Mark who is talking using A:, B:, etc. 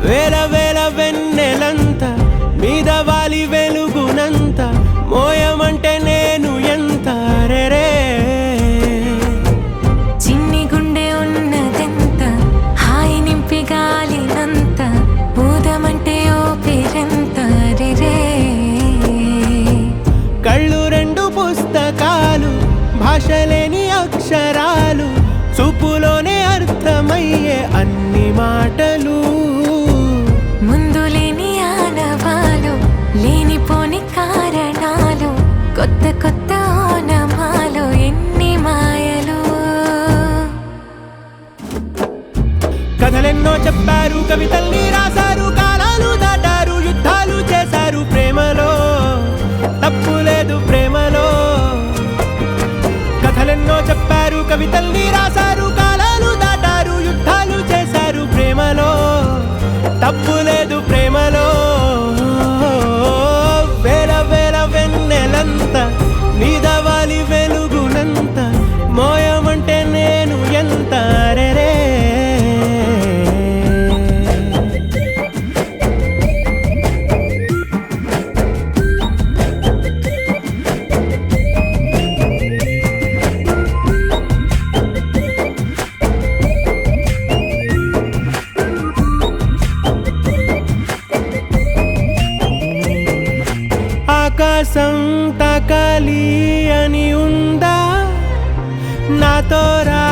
A: వేల వేల వెన్నెలంత మీద వాలి వెలుగునంత మోయమంటే నేను ఎంత రే
B: చిన్ని గుండె ఉన్నదెంత హాయి నింపి గాలినంత ఊదమంటే ఓ పేరెంత రే
A: కళ్ళు రెండు పుస్తకాలు భాషలేని అక్షరాలు చూపులోనే అర్థమయ్యే అన్ని మాటలు
B: ముందు లేని ఆనవాలు లేనిపోని కారణాలు కొత్త కొత్త ఓనమాలు ఎన్ని మాయలు
A: కథలెన్నో చెప్పారు కవితల్ని రాశారు కాలాలు దాటారు యుద్ధాలు చేశారు ప్రేమలో తప్పు లేదు ప్రేమలో కథలెన్నో చెప్పారు కవితల్ని రాశారు కాలాలు దాటారు యుద్ధాలు చేశారు ప్రేమలో తప్పు లేదు ప్రేమలో వేల వేల వెన్నెలంత మీద వాలి వెలుగునంత మోయమంటే నేను ఎంత రే ఆకాశం తాకాలి అని ఉందా నాతో రా